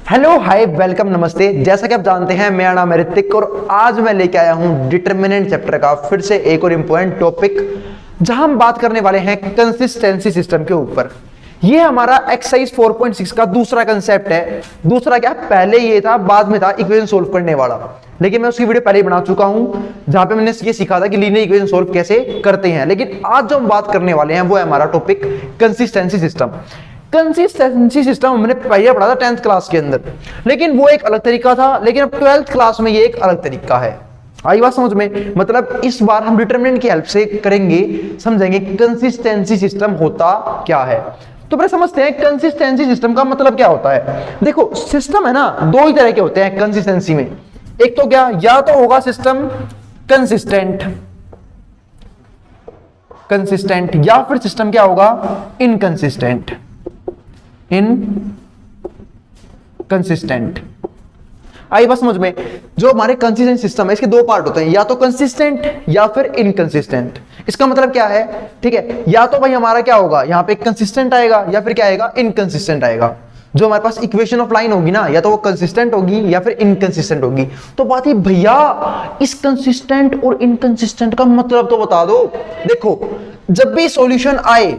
Hello hi welcome नमस्ते। जैसा कि आप जानते हैं मेरा नाम है ऋतिक और आज मैं लेके आया हूं डिटरमिनेंट चैप्टर का फिर से एक और इम्पोर्टेंट टॉपिक, जहां हम बात करने वाले हैं कंसिस्टेंसी सिस्टम के ऊपर। ये हमारा एक्सरसाइज 4.6 का दूसरा कंसेप्ट है। दूसरा क्या, पहले ये था, बाद में था इक्वेशन सोल्व करने वाला, लेकिन मैं उसकी वीडियो पहले ही बना चुका हूं जहां पे मैंने ये सीखा था कि लीनियर इक्वेशन सोल्व कैसे करते हैं। लेकिन आज जो हम बात करने वाले हैं वो है हमारा topic consistency system. Consistency system हमने पहले पढ़ा था 10th क्लास के अंदर, लेकिन वो एक अलग तरीका था। लेकिन अब 12th क्लास में ये एक अलग तरीका है। आई बात समझ में? मतलब इस बार हम डिटरमिनेंट की हेल्प से करेंगे, समझेंगे कंसिस्टेंसी सिस्टम होता क्या है। तो पहले समझते हैं कंसिस्टेंसी सिस्टम का मतलब क्या होता है। देखो सिस्टम है ना, दो ही तरह के होते हैं कंसिस्टेंसी में। एक तो क्या, या तो होगा सिस्टम कंसिस्टेंट, या फिर सिस्टम क्या होगा, इनकंसिस्टेंट। इनकंसिस्टेंट आई बस समझ में? जो हमारे कंसिस्टेंट सिस्टम है इसके दो पार्ट होते हैं, या तो कंसिस्टेंट या फिर इनकंसिस्टेंट। इसका मतलब क्या है, ठीक है, या तो भाई हमारा क्या होगा, यहां पे कंसिस्टेंट आएगा या फिर क्या आएगा, इनकंसिस्टेंट आएगा। जो हमारे पास इक्वेशन ऑफ लाइन होगी ना, या तो वो कंसिस्टेंट होगी या फिर इनकंसिस्टेंट होगी। तो बात ही भैया इस कंसिस्टेंट और इनकंसिस्टेंट का मतलब तो बता दो। देखो जब भी सॉल्यूशन आए,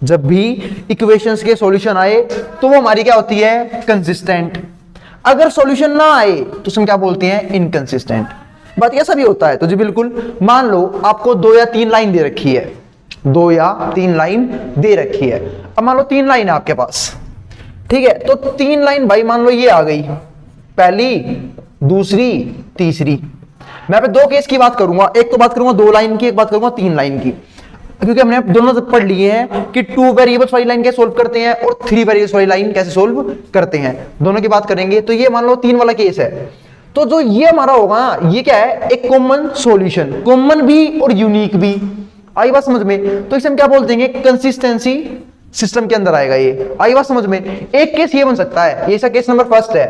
जब भी इक्वेशंस के सॉल्यूशन आए तो वो हमारी क्या होती है, कंसिस्टेंट। अगर सॉल्यूशन ना आए तो उसमें क्या बोलते हैं, इनकंसिस्टेंट। बात ऐसा भी होता है। तो जी बिल्कुल, मान लो आपको 2 या 3 लाइन दे रखी है, 2 या 3 लाइन दे रखी है। अब मान लो 3 लाइन है आपके पास, ठीक है। तो 3 लाइन भाई मान लो ये आ गई, पहली, दूसरी, तीसरी। मैं यहाँ पे 2 केस की बात करूंगा, एक तो बात करूंगा 2 लाइन की, एक बात करूंगा 3 लाइन की, क्योंकि हमने दोनों पढ़ लिए हैं कि 2 वेरिएबल्स वाली लाइन कैसे सोल्व करते हैं और 3 वेरिएबल्स वाली लाइन कैसे सोल्व करते हैं। दोनों की बात करेंगे। तो ये मान लो 3 वाला केस है, तो जो ये हमारा होगा ये क्या है, एक कॉमन सॉल्यूशन, कॉमन भी और यूनिक भी। आई बात समझ में? तो इसे हम क्या बोलते हैं, कंसिस्टेंसी सिस्टम के अंदर आएगा ये। आई बात समझ में? एक केस ये बन सकता है, ये सा केस नंबर फर्स्ट है।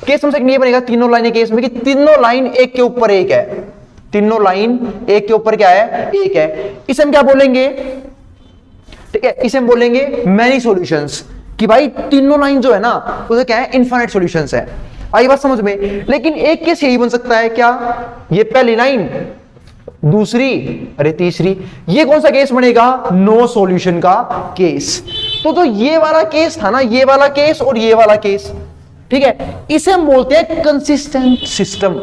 केस नंबर सेकंड ये बनेगा तीनों लाइन केस में कि तीनों लाइन एक के ऊपर एक है, तीनों लाइन एक के ऊपर क्या है, एक है। इसे हम क्या बोलेंगे, ठीक है, इसे हम बोलेंगे मैनी सॉल्यूशंस, कि भाई तीनों लाइन जो है ना उसे क्या है, इनफाइनाइट सॉल्यूशंस है। आई बात समझ में? लेकिन एक केस यही बन सकता है क्या, ये पहली लाइन, दूसरी, अरे तीसरी। ये कौन सा केस बनेगा, नो सॉल्यूशन का केस। तो ये वाला केस था ना, ये वाला केस और ये वाला केस, ठीक है, इसे हम बोलते हैं कंसिस्टेंट सिस्टम।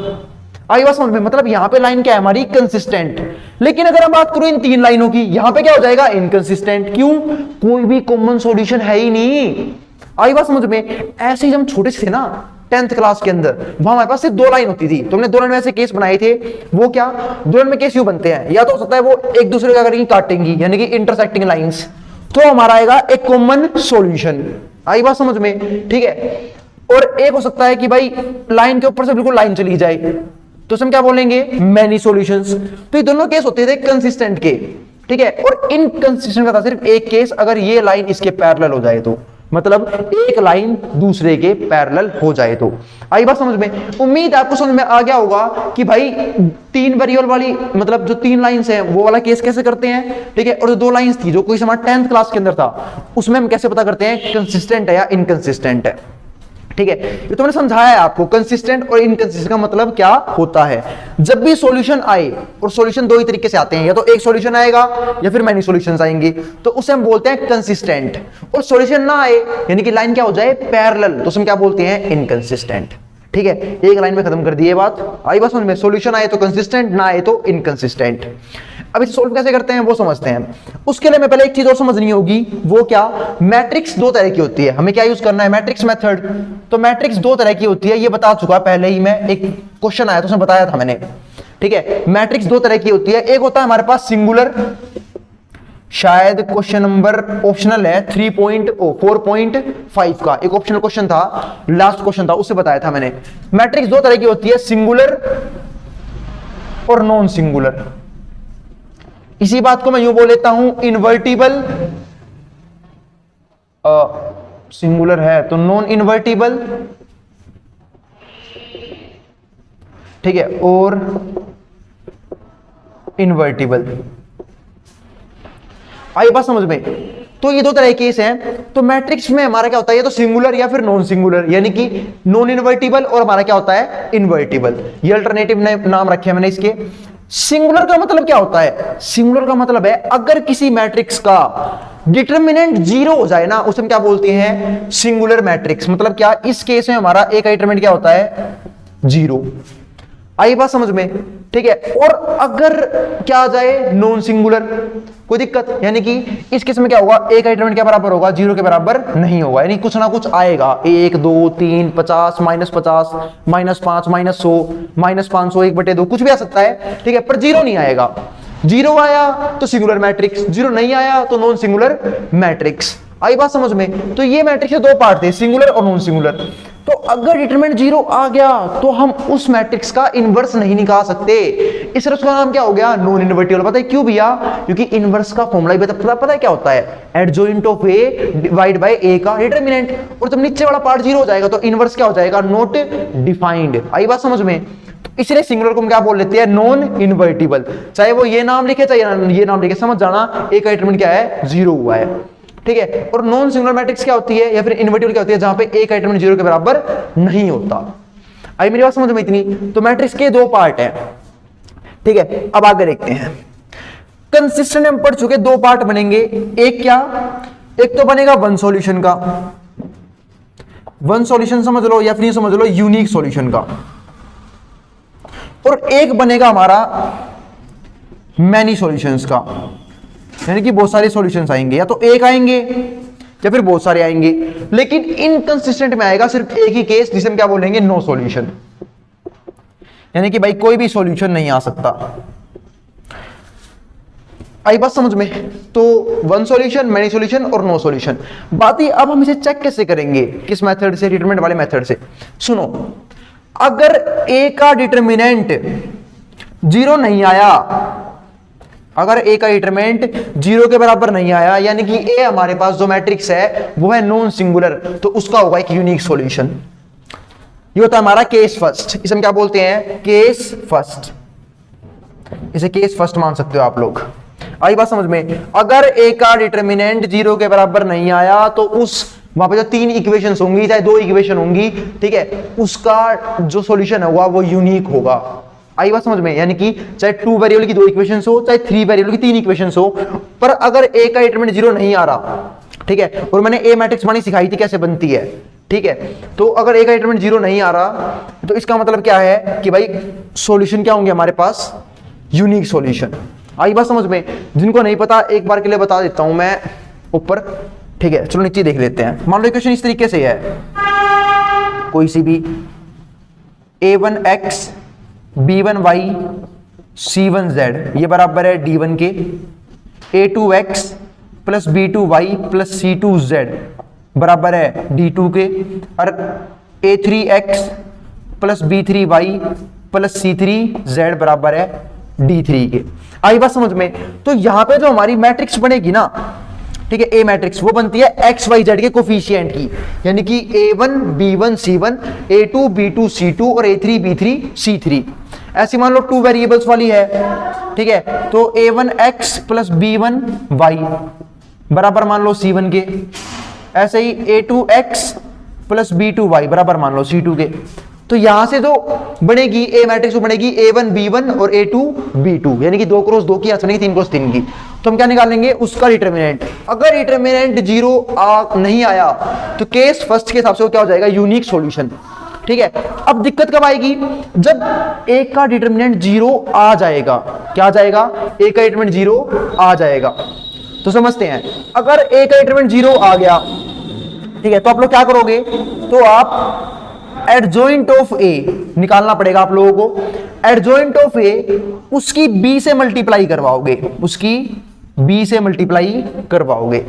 आई बात समझ में? मतलब यहां पे लाइन क्या है हमारी, कंसिस्टेंट। लेकिन अगर हम बात करूं इन 3 लाइनों की, यहां पे क्या हो जाएगा, इनकंसिस्टेंट। क्यों, कोई भी कॉमन सॉल्यूशन है ही नहीं। आई बात समझ में? ऐसे ही हम छोटे से थे ना 10th क्लास के अंदर, वहां हमारे पास सिर्फ 2 लाइन होती थी, तो हमने 2 लाइन में ऐसे केस बनाए थे। वो क्या, 2 लाइन में केस यूं बनते हैं, या तो हो सकता है वो एक दूसरे का करेंगी, काटेंगी, यानी कि इंटरसेक्टिंग लाइंस, तो हमारा आएगा एक कॉमन सॉल्यूशन। आई बात समझ में? ठीक है। और एक हो सकता है कि भाई लाइन के ऊपर से बिल्कुल लाइन चली जाए, तो हम क्या बोलेंगे, मैनी सॉल्यूशंस। तो ये दोनों केस होते थे कंसिस्टेंट के, ठीक है। और इनकंसिस्टेंट का था सिर्फ एक केस, अगर ये लाइन इसके पैरेलल हो जाए तो, मतलब एक लाइन दूसरे के पैरेलल हो जाए तो। आई बात समझ में? उम्मीद आपको समझ में आ गया होगा कि भाई 3 वेरिएबल वाली, मतलब जो 3 लाइंस हैं वो वाला केस कैसे करते हैं, ठीक है। और जो 2 लाइंस थी जो कोई हमारा 10th क्लास के अंदर था, उसमें हम कैसे पता करते हैं कंसिस्टेंट है या इनकंसिस्टेंट है, ठीक है। ये तो मैंने समझाया है आपको कंसिस्टेंट और इनकंसिस्टेंट का मतलब क्या होता है। जब भी सॉल्यूशन आए, और सॉल्यूशन 2 ही तरीके से आते हैं, या तो एक सॉल्यूशन आएगा या फिर मैनी सॉल्यूशंस आएंगे, तो उसे हम बोलते हैं कंसिस्टेंट। और सॉल्यूशन ना आए, यानी कि लाइन क्या हो जाए, पैरेलल, तो उसे हम क्या बोलते हैं, इनकंसिस्टेंट। ठीक है, एक लाइन में खत्म कर दी ये बात। आई बात समझ में? सॉल्यूशन आए तो कंसिस्टेंट, ना आए तो इनकंसिस्टेंट। अब इसे सोल्व कैसे करते हैं वो समझते हैं। उसके लिए मैं पहले एक चीज और समझनी होगी, वो क्या, मैट्रिक्स 2 तरह की होती है। हमें क्या यूज करना है, मैट्रिक्स मेथड। तो मैट्रिक्स 2 तरह की होती है, ये बता चुका पहले ही मैं, एक क्वेश्चन आया तो उसमें बताया था मैंने, ठीक है। मैट्रिक्स 2 तरह की होती है, एक होता है हमारे पास सिंगुलर, शायद क्वेश्चन नंबर ऑप्शनल है 4.5 का, एक ऑप्शनल क्वेश्चन था, लास्ट क्वेश्चन था, उससे बताया था मैंने। मैट्रिक्स 2 तरह की होती है, सिंगुलर और नॉन सिंगुलर। इसी बात को मैं यूं बोल लेता हूं, इन्वर्टिबल, सिंगुलर है तो नॉन इन्वर्टिबल, ठीक है, और इन्वर्टिबल। आई बात समझ में? तो ये दो तरह के केस हैं। तो मैट्रिक्स में हमारा क्या होता है, ये तो सिंगुलर या फिर नॉन सिंगुलर, यानी कि नॉन इन्वर्टिबल और हमारा क्या होता है, इन्वर्टिबल। ये अल्टरनेटिव नाम रखे हैं मैंने इसके। सिंगुलर का मतलब क्या होता है, सिंगुलर का मतलब है अगर किसी मैट्रिक्स का डिटरमिनेंट 0 हो जाए ना, उसे हम क्या बोलते हैं, सिंगुलर मैट्रिक्स। मतलब क्या, इस केस में हमारा ए का डिटरमिनेंट क्या होता है, 0। आई बात समझ में, ठीक है। और अगर क्या आ जाए, नॉन सिंगुलर, कोई दिक्कत, यानी कि इस केस में क्या होगा, ए का डिटरमिनेंट क्या बराबर होगा, 0 के बराबर नहीं होगा, यानी कुछ ना कुछ आएगा, 1 2 3 50 -50 -5 -100 -500 1/2 कुछ भी आ सकता है, ठीक है, पर 0 नहीं आएगा। 0 आया तो सिंगुलर मैट्रिक्स, 0 नहीं आया तो नॉन सिंगुलर मैट्रिक्स। आई बात समझ में। तो ये मैट्रिक्स के दो पार्ट थे, सिंगुलर और नॉन सिंगुलर। तो अगर डिटरमिनेंट 0 आ गया तो हम उस मैट्रिक्स का इनवर्स नहीं निकाल सकते, इस तरह उसका नाम क्या हो गया, नॉन इनवर्टिबल। पता है क्यों भैया, क्योंकि इनवर्स का फॉर्मूला ही पता है क्या होता है, adjoint of A divide by A का डिटरमिनेंट। और जब नीचे वाला पार्ट 0 हो जाएगा तो इनवर्स क्या हो जाएगा, नॉट डिफाइंड। आई बात समझ में। इसलिए सिंगुलर को हम क्या बोल लेते हैं, नॉन इनवर्टिबल। चाहे वो ये नाम लिखे चाहे ये नाम लिखे, समझ जाना ए का डिटरमिनेंट क्या है, 0 हुआ है, ठीक है। और नॉन सिंगुलर मैट्रिक्स क्या होती है या फिर इनवर्टिबल क्या होती है, जहां पे ए का डिटरमिनेंट 0 के बराबर नहीं होता। आई मेरी बात समझ में इतनी। तो मैट्रिक्स के दो पार्ट हैं, ठीक है। अब आगे देखते हैं। कंसिस्टेंट हम पढ़ चुके, दो पार्ट बनेंगे। एक क्या, एक तो बनेगा वन सॉल्यूशन का, वन सॉल्यूशन समझ लो, या फिर समझ लो यूनिक सॉल्यूशन का। और एक बनेगा हमारा मैनी सॉल्यूशंस का, यानी कि बहुत सारे सॉल्यूशंस आएंगे, या तो एक आएंगे या फिर बहुत सारे आएंगे। लेकिन इनकंसिस्टेंट में आएगा सिर्फ एक ही केस, जिसे हम क्या बोलेंगे, नो सॉल्यूशन, यानी कि भाई कोई भी सॉल्यूशन नहीं आ सकता। आई बात समझ में। तो वन सॉल्यूशन, मैनी सॉल्यूशन और नो सॉल्यूशन। बात ही अब हम इसे चेक कैसे करेंगे, किस मेथड से, डिटरमिनेंट वाले मेथड से। सुनो, अगर ए का डिटरमिनेंट 0 नहीं आया, अगर ए का डिटरमिनेंट 0 के बराबर नहीं आया, यानी कि ए हमारे पास जो मैट्रिक्स है वो है नॉन सिंगुलर, तो उसका होगा एक यूनिक सॉल्यूशन। ये होता है हमारा केस फर्स्ट, इसे हम क्या बोलते हैं, केस फर्स्ट। इसे केस फर्स्ट मान सकते हो आप लोग। आई बात समझ में। अगर ए का डिटरमिनेंट 0 के बराबर नहीं आया तो उस वहां पे जो 3 इक्वेशंस होंगी, चाहे 2 इक्वेशन होंगी, ठीक है, उसका जो सॉल्यूशन होगा वो यूनिक होगा। आई बात समझ में। यानी कि चाहे 2 वेरिएबल की 2 इक्वेशंस हो, चाहे 3 वेरिएबल की 3 इक्वेशंस हो, पर अगर ए का डिटरमिनेंट 0 नहीं आ रहा, ठीक है, और मैंने ए मैट्रिक्स बनानी सिखाई थी कैसे बनती है, ठीक है, तो अगर ए का डिटरमिनेंट 0 नहीं आ रहा तो इसका मतलब क्या है कि भाई सॉल्यूशन क्या होंगे हमारे पास, यूनिक सॉल्यूशन। आई बात समझ में। जिनको नहीं पता एक बार के लिए बता देता हूं मैं ऊपर, ठीक है, चलो नीचे देख लेते हैं। मान लो इक्वेशन इस तरीके से है, कोई सी भी a1x b1y c1z ये बराबर है d1 के, a2x plus b2y plus c2z बराबर है d2 के, और a3x plus b3y plus c3z बराबर है d3 के। आई बात समझ में। तो यहां पे जो हमारी मैट्रिक्स बनेगी ना, ठीक है, ए मैट्रिक्स, वो बनती है एक्स वाई जेड के कोफिशिएंट की, यानी कि a1 b1 c1, a2 b2 c2 और a3 b3 c3। ऐसी मान लो 2 वेरिएबल्स वाली है, ठीक है, तो a1x प्लस b1y बराबर मान लो c1 के, ऐसे ही a2x प्लस b2y बराबर मान लो c2 के। तो यहां से जो बनेगी ए मैट्रिक्स वो बनेगी a1 b1 और a2 b2, यानी कि 2 क्रॉस 2 की, बनेगी 3 क्रॉस 3 की। तो हम क्या निकालेंगे, उसका डिटरमिनेंट। अगर डिटरमिनेंट 0 नहीं आया तो केस फर्स्ट के हिसाब से वो क्या हो जाएगा, यूनिक सॉल्यूशन, ठीक है। अब दिक्कत कब आएगी, जब ए का डिटरमिनेंट 0 आ जाएगा। क्या आ जाएगा, ए का डिटरमिनेंट 0 आ जाएगा। तो समझते हैं, अगर ए का डिटरमिनेंट 0 आ गया, ठीक है, तो आप लोग क्या करोगे, तो आप एडजॉइंट ऑफ ए निकालना पड़ेगा आप लोगों को। एडजॉइंट ऑफ ए उसकी बी से मल्टीप्लाई करवाओगे, उसकी बी से मल्टीप्लाई करवाओगे।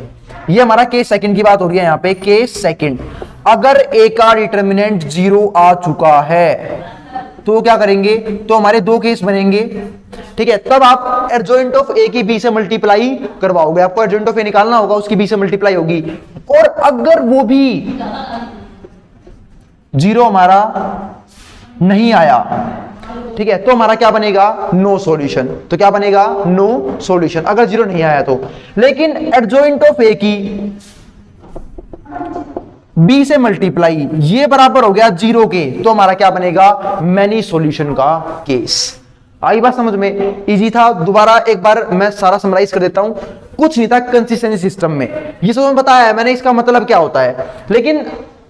ये हमारा केस सेकंड की बात हो रही है यहां पे, केस सेकंड। अगर ए का डिटरमिनेंट 0 आ चुका है तो क्या करेंगे, तो हमारे 2 केस बनेंगे, ठीक है। तब आप एडजॉइंट ऑफ ए की बी से मल्टीप्लाई करवाओगे, आपको एडजॉइंट ऑफ ए निकालना होगा, उसकी बी से मल्टीप्लाई होगी। और अगर वो भी 0 हमारा नहीं आया, ठीक है, तो हमारा क्या बनेगा, नो सॉल्यूशन। तो क्या बनेगा, नो सॉल्यूशन, अगर 0 नहीं आया तो। लेकिन एडजॉइंट ऑफ ए की बी से मल्टीप्लाई, ये बराबर हो गया 0 के, तो हमारा क्या बनेगा, मैनी सॉल्यूशन का केस। आई बात समझ में, इजी था। दोबारा एक बार मैं सारा समराइज कर देता हूं। कुछ नहीं था कंसिस्टेंसी सिस्टम में, ये सब बताया है मैंने इसका मतलब क्या होता है, लेकिन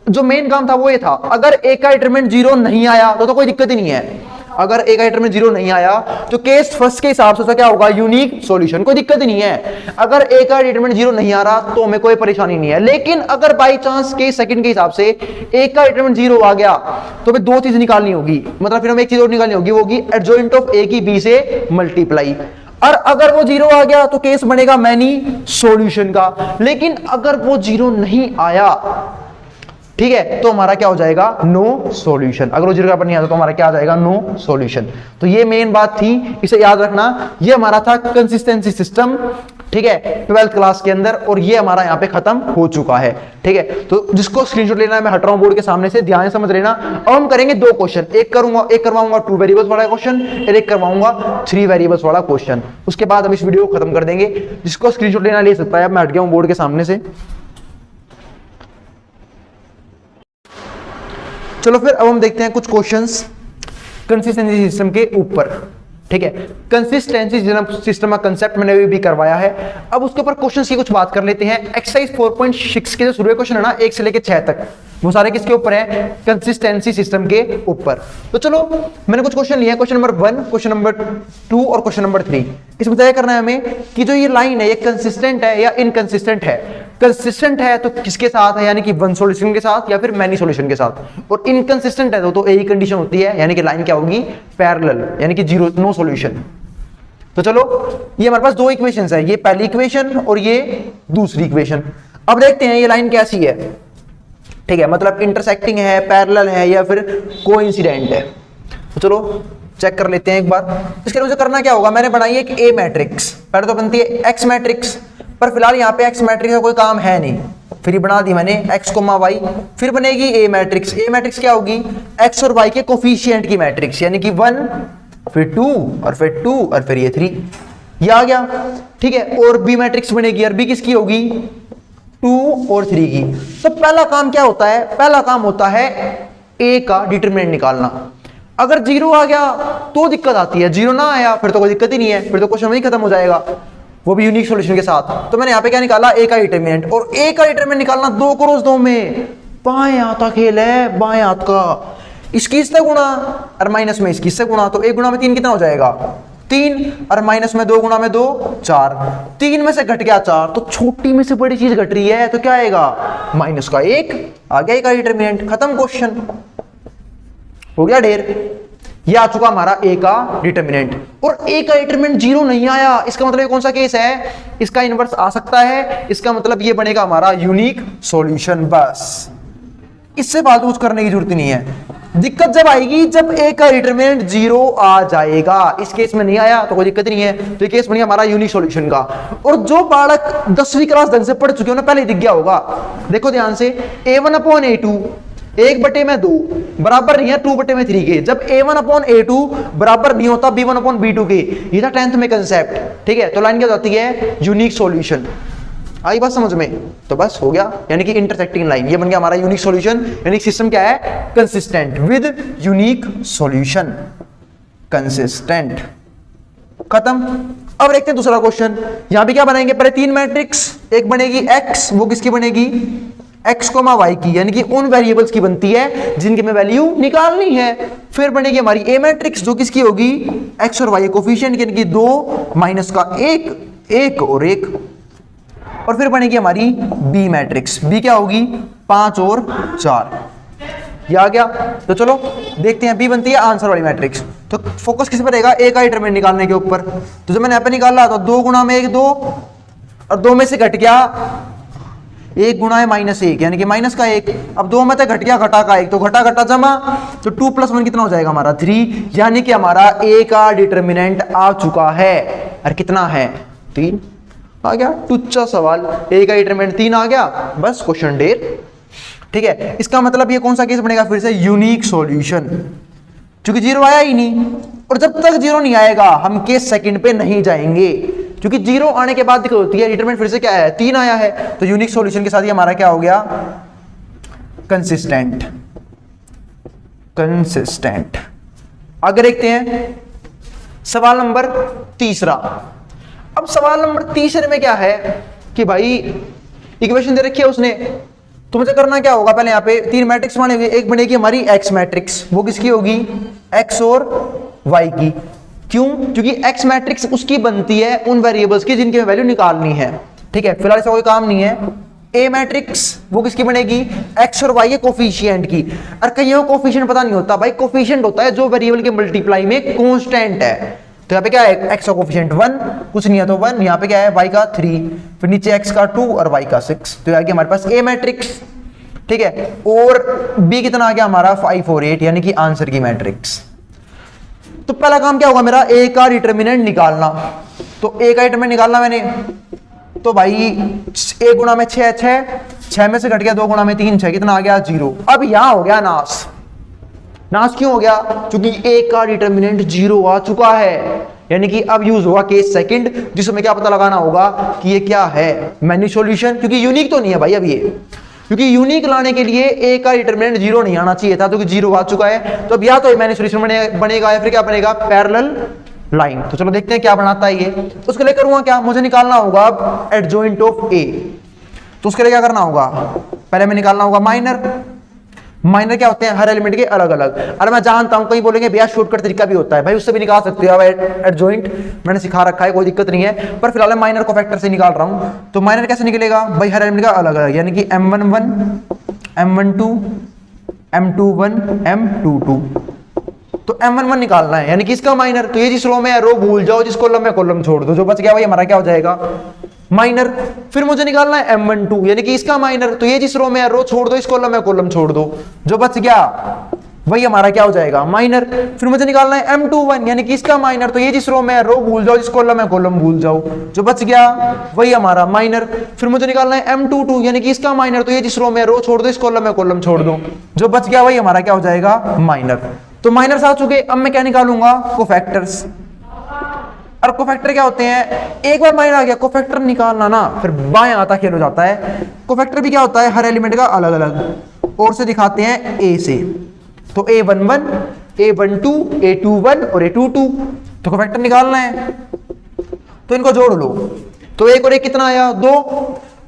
जो मेन काम था वो ये था, अगर ए का डिटरमिनेंट 0 नहीं आया तो कोई दिक्कत ही नहीं है। अगर ए का डिटरमिनेंट 0 नहीं आया तो केस फर्स्ट के हिसाब से तो क्या होगा, यूनिक सॉल्यूशन, कोई दिक्कत ही नहीं है। अगर ए का डिटरमिनेंट 0 नहीं आ रहा तो हमें कोई परेशानी नहीं है। लेकिन अगर बाई चांस केस सेकंड के हिसाब से ए का डिटरमिनेंट 0 आ गया तो हमें दो चीज निकालनी होगी, मतलब फिर हमें एक चीज और निकालनी होगी, वो होगी एडजॉइंट ऑफ ए की बी से मल्टीप्लाई। और अगर वो 0 आ गया तो केस बनेगा मैनी सॉल्यूशन का। लेकिन अगर वो 0 नहीं आया, ठीक है, तो हमारा क्या हो जाएगा, नो सॉल्यूशन। अगर वो 0 का नहीं आता तो हमारा क्या आ जाएगा, नो सॉल्यूशन। तो ये मेन बात थी, इसे याद रखना। ये हमारा था कंसिस्टेंसी सिस्टम, ठीक है, 12th क्लास के अंदर, और ये हमारा यहाँ पे खत्म हो चुका है। ठीक है, तो जिसको स्क्रीनशॉट लेना है मैं हट रहा हूँ बोर्ड के सामने से, ध्यान से समझ लेना। अब हम करेंगे दो क्वेश्चन, एक करवाऊंगा 2 वेरिएबल्स वाला क्वेश्चन, और एक करवाऊंगा 3 वेरिएबल्स वाला क्वेश्चन। उसके बाद हम इस वीडियो को खत्म कर देंगे। जिसको स्क्रीनशॉट लेना ले सकता है। मैं हट गया हूँ बोर्ड के सामने से। चलो फिर अब हम देखते हैं कुछ क्वेश्चंस कंसिस्टेंसी सिस्टम के ऊपर। ठीक है, कंसिस्टेंसी सिस्टम का कंसेप्ट मैंने भी करवाया है। अब उसके ऊपर क्वेश्चंस की कुछ बात कर लेते हैं। एक्सरसाइज 4.6 के जो शुरू क्वेश्चन है ना, 1 से लेकर 6 तक, वो सारे किसके ऊपर है, कंसिस्टेंसी सिस्टम के ऊपर। तो चलो मैंने कुछ क्वेश्चन लिए हैं, क्वेश्चन नंबर 1, क्वेश्चन नंबर 2 और क्वेश्चन नंबर 3। इसमें तय करना है हमें कि जो ये लाइन है ये कंसिस्टेंट है या इनकंसिस्टेंट है। कंसिस्टेंट है तो किसके साथ है, यानी कि वन सॉल्यूशन के साथ या फिर मैनी सॉल्यूशन के साथ। और इनकंसिस्टेंट है तो यही कंडीशन होती है, यानी कि लाइन क्या होगी, पैरेलल, यानी कि 0, नो सॉल्यूशन। तो चलो ये हमारे पास दो इक्वेशंस है, ये पहली इक्वेशन और ये दूसरी इक्वेशन। अब देखते हैं ये लाइन कैसी है। ठीक है, मतलब इंटरसेक्टिंग है, पैरेलल है या फिर कोइंसिडेंट है। तो चलो चेक कर लेते हैं एक बार। इसके लिए मुझे करना क्या होगा, मैंने बनाई है एक ए मैट्रिक्स, पहले तो बनती है एक्स मैट्रिक्स, पर फिलहाल यहाँ पे एक्स मैट्रिक्स का कोई काम है नहीं, फिर बना दी मैंने x, y, फिर बनेगी ए मैट्रिक्स। ए मैट्रिक्स क्या होगी, x और y के कोफिशिएंट की मैट्रिक्स, यानी कि 1 फिर 2 और फिर 2 और फिर ये 3, ये आ गया। ठीक है, और बी मैट्रिक्स बनेगी, और बी किसकी होगी, 2 और 3 की। तो पहला काम क्या होता है, पहला काम होता है ए का डिटरमिनेंट निकालना। अगर 0 आ गया तो दिक्कत आती है, 0 ना आया फिर तो कोई दिक्कत ही नहीं है, फिर तो क्वेश्चन वही खत्म हो जाएगा, वो भी यूनिक सॉल्यूशन के साथ। तो मैंने यहाँ पे क्या निकाला, ए का डिटरमिनेंट। और ए का डिटरमिनेंट निकालना 2 क्रॉस 2 में, बाएं हाथ का खेल है, बाएं हाथ का। इसकी इससे गुणा और माइनस में इसकी इससे गुणा, तो 1 गुणा में 3 कितना हो जाएगा, 3, और माइनस में 2 गुणा में 2 4, 3 में से घट गया 4, तो छोटी में से बड़ी चीज घट रही है तो क्या आएगा, माइनस का 1 आ गया। ए का डिटरमिनेंट, खत्म, क्वेश्चन हो गया ढेर। ये आ चुका हमारा ए का डिटरमिनेंट। और ए का डिटरमिनेंट 0 नहीं आया, इसका मतलब ये कौन सा केस है, इसका इनवर्स आ सकता है, इसका मतलब ये बनेगा हमारा यूनिक सॉल्यूशन। बस इससे फालतू कुछ करने की जरूरत नहीं है। दिक्कत जब आएगी जब ए का डिटरमिनेंट 0 आ जाएगा, इस केस में नहीं आया तो कोई दिक्कत नहीं है। तो ये केस बनेगा हमारा यूनिक सॉल्यूशन का। और जो बालक 10वीं क्लास ढंग से पढ़ चुके हो ना, पहले दिख गया होगा, देखो ध्यान से, a1/a2 1/2 बराबर नहीं है 2/3 के। जब a1/a2 बराबर नहीं होता b1/b2 के, ये था 10th में कंसेप्ट। ठीक है, तो लाइन क्या जाती है, यूनिक सॉल्यूशन। आई बात समझ में, तो बस हो गया, यानी कि इंटरसेक्टिंग लाइन, ये बन गया हमारा यूनिक सॉल्यूशन। यानी सिस्टम क्या है, consistent with unique solution, consistent, खत्म। अब देखते हैं दूसरा क्वेश्चन। यहां भी क्या बनाएंगे, पहले 3 मैट्रिक्स, एक बनेगी x, वो किसकी बनेगी, x, y की, यानी कि उन वेरिएबल्स की बनती है जिनकी हमें वैल्यू निकालनी है। फिर बनेगी हमारी ए मैट्रिक्स, जो किसकी होगी, x और y कोफिशिएंट, यानी कि 2 माइनस का 1 1 और 1। और फिर बनेगी हमारी बी मैट्रिक्स, बी क्या होगी, 5 और 4, ये आ गया। तो चलो देखते हैं, बी बनती है आंसर वाली मैट्रिक्स। तो फोकस किस पर रहेगा, ए का डिटरमिनेंट निकालने के ऊपर। तो जब मैंने यहाँ पे निकाला तो 2 गुणा में 1 2, और 2 में से घट गया 1 गुणा है -1, यानी कि माइनस का 1। अब 2 में से घट गया घटा का 1, तो घटा घटा जमा, तो 2 + 1 कितना हो जाएगा हमारा 3, यानी कि हमारा ए का डिटरमिनेंट आ चुका है। और कितना है, 3 आ गया। टुच्चा सवाल, ए का डिटरमिनेंट 3 आ गया, बस क्वेश्चन ढेर। ठीक है, इसका मतलब ये कौन सा केस बनेगा, फिर से यूनिक सॉल्यूशन। क्योंकि जीरो आया ही नहीं, और जब तक जीरो नहीं आएगा हम केस सेकंड पे नहीं जाएंगे, क्योंकि जीरो आने के बाद दिक्कत होती है। डिटरमिनेंट फिर से क्या है, 3 आया है, तो यूनिक सॉल्यूशन के साथ ये हमारा क्या हो गया, कंसिस्टेंट। कंसिस्टेंट। आगे देखते हैं सवाल नंबर तीसरा। अब सवाल नंबर तीसरे में क्या है कि भाई इक्वेशन दे रखी है उसने, तो मुझे करना क्या होगा, पहले यहाँ पे 3 मैट्रिक्स बनेगी, एक बनेगी हमारी एक्स मैट्रिक्स, वो किसकी होगी, एक्स और वाई की। क्यों, क्योंकि एक्स मैट्रिक्स उसकी बनती है उन वेरिएबल्स की जिनकी वैल्यू निकालनी है, ठीक है, फिलहाल इसका कोई काम नहीं है। ए मैट्रिक्स वो किसकी बनेगी, एक्स और वाई के कोफिशिएंट की। और कईयों को कोफिशिएंट पता नहीं होता, भाई कोफिशिएंट होता है जो वेरिएबल के मल्टीप्लाई में कांस्टेंट है। तो यहाँ पे क्या है, एक्स का कोफिशिएंट 1, कुछ नहीं है तो 1, यहाँ पे क्या है वाई का 3, फिर नीचे एक्स का 2 और वाई का 6, तो आगे हमारे पास ए मैट्रिक्स, ठीक है। और बी कितना आ गया हमारा 5 और 8, यानी कि आंसर की मैट्रिक्स। तो पहला काम क्या होगा मेरा, ए का डिटरमिनेंट निकालना। तो ए का डिटरमिनेंट निकालना मैंने, तो भाई ए गुणा में 6 6 में से घट गया 2 गुणा में 3 6, कितना आ गया 0। अब यहां हो गया नाश। नाश क्यों हो गया, क्योंकि ए का डिटरमिनेंट 0 आ चुका है, यानी कि अब यूज होगा केस सेकंड, जिसमें क्या पता लगाना होगा कि ये क्या है, मैन्यू सॉल्यूशन, क्योंकि यूनिक तो नहीं है भाई अब ये, क्योंकि यूनिक लाने के लिए ए का डिटरमिनेंट 0 नहीं आना चाहिए था, क्योंकि 0 आ चुका है। तो अब या तो मैन्यू सॉल्यूशन बनेगा या फिर क्या बनेगा, पैरेलल लाइन। तो चलो देखते हैं क्या बनाता है ये। उसके लिए करूंगा क्या, मुझे निकालना होगा अब एडजॉइंट ऑफ ए। तो उसके लिए क्या करना होगा, पहले मैं निकालना होगा माइनर। माइनर क्या होते हैं, हर एलिमेंट के अलग अलग। अरे मैं जानता हूं कहीं बोलेंगे भैया शॉर्टकट तरीका भी होता है, भाई उससे भी निकाल सकते हो एडजॉइंट, मैंने सिखा रखा है, कोई दिक्कत नहीं है। पर फिलहाल मैं माइनर को फैक्टर से निकाल रहा हूं। तो माइनर कैसे निकलेगा भाई, हर एलिमेंट का अलग अलग, यानी कि m11 m12 m21 m22। तो m11 निकालना है, यानी कि इसका माइनर। तो ये जिस रो में है रो भूल जाओ, जिस कॉलम में कॉलम छोड़ दो, जो बच गया भाई हमारा क्या हो जाएगा, माइनर। फिर मुझे निकालना है m12, यानी कि इसका माइनर। तो ये जिस रो में है रो छोड़ दो, इस कॉलम में कॉलम छोड़ दो, जो बच गया वही हमारा क्या हो जाएगा, माइनर। फिर मुझे निकालना है m21, यानी कि इसका माइनर। तो ये जिस रो में है रो भूल जाओ, जिस कॉलम में कॉलम भूल जाओ, जो बच गया वही हमारा माइनर। फिर मुझे निकालना है m22, यानी कि इसका माइनर। तो ये जिस रो में है रो छोड़ दो, इस कॉलम में कॉलम छोड़ दो, जो बच गया वही हमारा क्या हो जाएगा, माइनर। तो माइनर्स आ चुके, अब मैं क्या निकालूंगा, कोफैक्टर्स। और कोफैक्टर क्या होते हैं, एक बार माइनर आ गया, कोफैक्टर निकालना ना फिर बाएं आता खेल हो जाता है। कोफैक्टर भी क्या होता है, हर एलिमेंट का अलग अलग, और से दिखाते हैं ए से। तो a11 a12 a21 और a22, तो कोफैक्टर निकालना है, तो इनको जोड़ लो। तो एक और एक कितना आया, 2।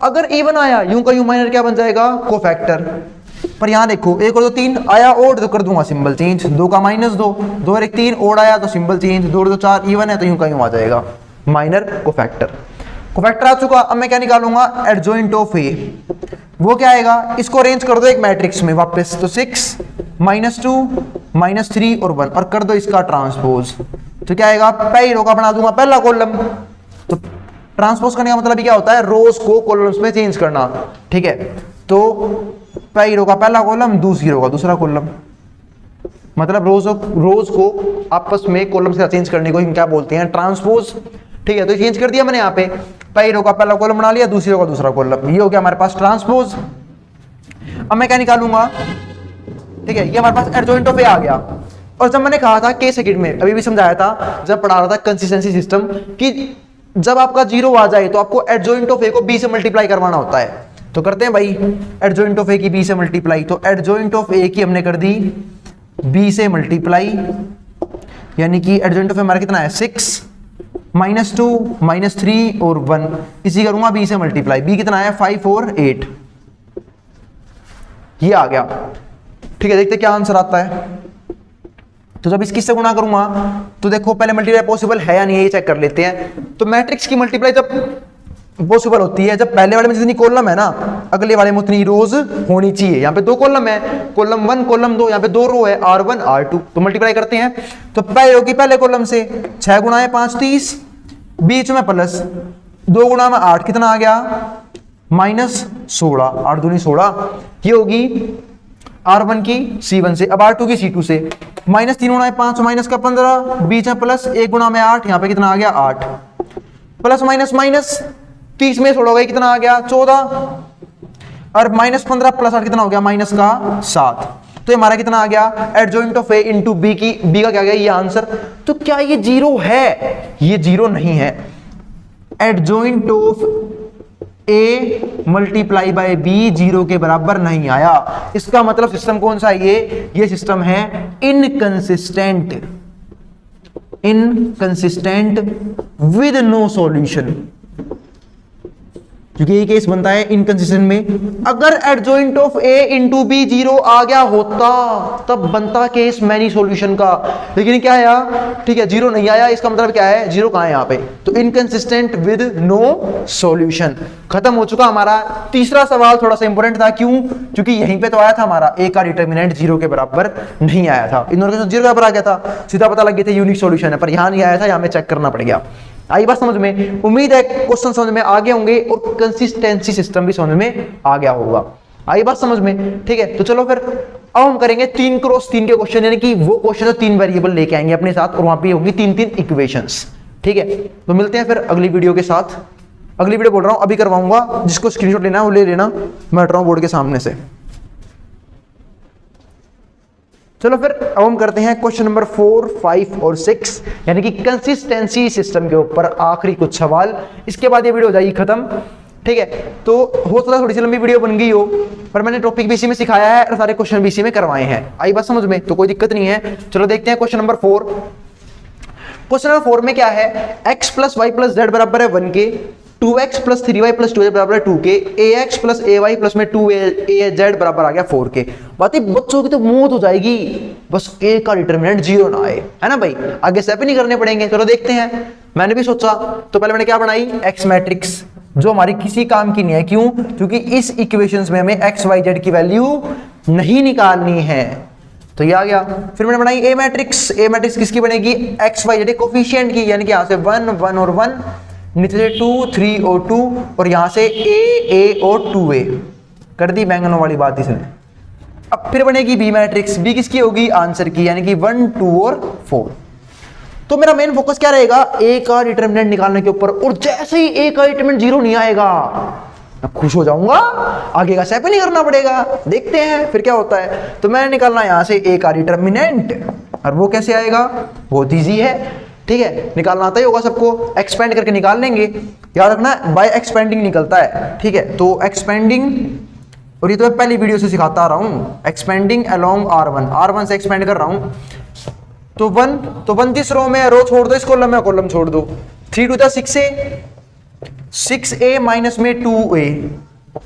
अगर इवन आया यूं का यूं माइनर क्या बन जाएगा, कोफैक्टर। पर यहां देखो 1 और 2 3 आया, और तो कर दूंगा सिंबल चेंज, 2 का -2, 2 और 1 3 और आया तो सिंबल चेंज, 2 और 2 4 इवन है तो यूं का यूं आ जाएगा माइनर कोफैक्टर। कोफैक्टर आ चुका, अब मैं क्या निकालूंगा, एडजॉइंट ऑफ ए। वो क्या आएगा, इसको अरेंज कर दो एक मैट्रिक्स में वापस, तो 6 -2 -3 और 1, और कर दो इसका ट्रांसपोज। तो क्या आएगा, पहली रो का बना दूंगा पहला कॉलम। तो ट्रांसपोज करने का मतलब क्या होता है, रोज को कॉलम्स में चेंज करना, ठीक है। तो पहली रो का पहला कॉलम, दूसरी रो का दूसरा कॉलम, मतलब रोज को आपस में कॉलम से चेंज करने को हम क्या बोलते हैं, ट्रांसपोज, ठीक है। तो चेंज कर दिया मैंने यहाँ पे, पहली रो का पहला कॉलम बना लिया, दूसरी रो का दूसरा कॉलम, ये हो गया हमारे पास ट्रांसपोज। अब मैं क्या निकालूंगा, ठीक है, ये हमारे पास एडजॉइंट ऑफ ए आ गया। और जब मैंने कहा था के सेकंड में, अभी भी समझाया था जब पढ़ा रहा था कंसिस्टेंसी सिस्टम, कि जब आपका 0 आ जाए तो आपको एडजॉइंट ऑफ ए को बी से मल्टीप्लाई करवाना होता है। तो करते हैं भाई, एडजॉइंट ऑफ ए की बी से मल्टीप्लाई। तो एडजॉइंट ऑफ ए की हमने कर दी बी से मल्टीप्लाई, यानी कि एडजॉइंट ऑफ ए हमारा कितना है, 6 -2 -3 और 1, इसी करूंगा बी से मल्टीप्लाई। बी कितना है, 5 और 8, ये आ गया, ठीक है। देखते क्या आंसर आता है। तो जब इसकी से गुणा करूंगा तो देखो पहले मल्टीप्लाई पॉसिबल है या नहीं है ये चेक कर लेते हैं। तो मैट्रिक्स की मल्टीप्लाई जब पॉसिबल होती है, जब पहले वाले में जितनी कॉलम है ना, अगले वाले में उतनी रोज होनी चाहिए। यहाँ पे 2 कॉलम है, कॉलम 1 कॉलम 2, यहाँ पे 2 रो है, R1 R2। तो मल्टीप्लाई करते हैं, तो पहले रो की पहले कॉलम से 6 गुणा है 5 30, बीच में प्लस 2 गुणा में 8, कितना आ गया, -16, 8 दूनी 16, ये होगी R1 की C1 से। अब R2 की C2 से, -3 गुणा है 5 माइनस का 15, बीच में प्लस 1 गुणा में 8, यहाँ पे कितना आ गया 8, प्लस माइनस माइनस 30 में छोड़ोगे कितना आ गया 14, और -15 + 8 कितना हो गया, -7। तो ये हमारा कितना आ गया, adjoint of A into B की, बी का क्या गया ये आंसर। तो क्या ये जीरो है? ये जीरो नहीं है। Adjoint of A multiply by B zero के बराबर नहीं आया। इसका मतलब सिस्टम कौन सा है ये सिस्टम है inconsistent, inconsistent with no solution, क्योंकि ये केस बनता है इनकंसिस्टेंट में। अगर adjoint of A into B zero आ गया होता तब बनता केस मैनी सॉल्यूशन का, लेकिन क्या आया, ठीक है जीरो नहीं आया। इसका मतलब क्या है, जीरो कहां है यहाँ पे, तो इनकंसिस्टेंट विद नो सॉल्यूशन। खत्म हो चुका हमारा तीसरा सवाल। थोड़ा सा इंपॉर्टेंट था, क्यों? क्योंकि यहीं पे तो आया था हमारा ए का डिटर्मिनेंट जीरो के बराबर नहीं आया था, इन दोनों के जीरो के बराबर आ गया था, सीधा पता लग गया था यूनिक सॉल्यूशन है, पर यहां नहीं आया था, यहां में चेक करना पड़ गया। आई बात समझ में? उम्मीद है क्वेश्चन समझ में आ गए होंगे और कंसिस्टेंसी सिस्टम भी समझ में आ गया होगा। आई बात समझ में? ठीक है, तो चलो फिर अब हम करेंगे 3x3 के क्वेश्चन, यानी कि वो क्वेश्चन 3 वेरिएबल लेके आएंगे अपने साथ और वहां पे होंगी 3-3 इक्वेशंस। ठीक है, तो मिलते हैं फिर अगली वीडियो के साथ। अगली वीडियो बोल रहा हूं अभी करवाऊंगा, जिसको स्क्रीनशॉट लेना है वो ले लेना, मैं हट रहा हूं बोर्ड के सामने से। चलो फिर अब हम करते हैं क्वेश्चन नंबर 4, 5 और 6, यानी कि कंसिस्टेंसी सिस्टम के ऊपर आखिरी कुछ सवाल। इसके बाद ये वीडियो हो जाएगी खत्म। ठीक है, तो हो सकता है थोड़ी सी लंबी वीडियो बन गई हो, पर मैंने टॉपिक भी इसी में सिखाया है और सारे क्वेश्चन भी इसी में करवाए हैं। आई बात समझ में? तो कोई दिक्कत नहीं है। चलो देखते हैं क्वेश्चन नंबर 4। क्वेश्चन नंबर 4 में क्या है, x plus Y plus Z बराबर है 1 के, 2x plus 3y plus 2z बराबर है 2 के, ax प्लस ay प्लस में 2az बराबर आ गया 4 के। बात बच्चों की तो मौत हो जाएगी, बस a का डिटरमिनेंट जीरो ना आए, है ना भाई? आगे स्टेप ही नहीं करने पड़ेंगे। चलो देखते हैं। मैंने भी सोचा, तो पहले मैंने क्या बनाई, x मैट्रिक्स, जो हमारी किसी काम की नहीं है। क्यों? क्योंकि इस इक्वेशंस में हमें x y z की वैल्यू नहीं निकालनी है, तो ये आ गया। फिर मैंने बनाई ए मैट्रिक्स। ए मैट्रिक्स किसकी बनेगी, एक्स वाई जेड कोफिशिएंट की, यानी कि यहां से 1 1 और 1, नीचे से 2 3 और 2, और यहां से ए और 2a कर दी बैंगनों वाली बात इसने। अब फिर बनेगी बी मैट्रिक्स। बी किसकी होगी, आंसर की, यानी कि 1 2 और 4। तो मेरा मेन फोकस क्या रहेगा, ए का डिटरमिनेंट निकालने के ऊपर, और जैसे ही ए का डिटरमिनेंट जीरो नहीं आएगा मैं खुश हो जाऊंगा, आगे का स्टेप नहीं करना पड़ेगा। देखते हैं फिर क्या होता है। तो मैंने निकालना यहां से ए का डिटरमिनेंट, और वो कैसे आएगा, बहुत ईजी है। ठीक है, निकालना आता ही होगा सबको, एक्सपेंड करके निकाल लेंगे। याद रखना बाय एक्सपेंडिंग निकलता है। ठीक है, तो एक्सपेंडिंग, और ये तो मैं पहली वीडियो से सिखाता आ रहा हूं, एक्सपेंडिंग अलोंग R1 से एक्सपेंड कर रहा हूं। तो 1 जिस रो में, रो छोड़ दो, इस कॉलम में कॉलम छोड़ दो। 3 2 6a माइनस में 2a।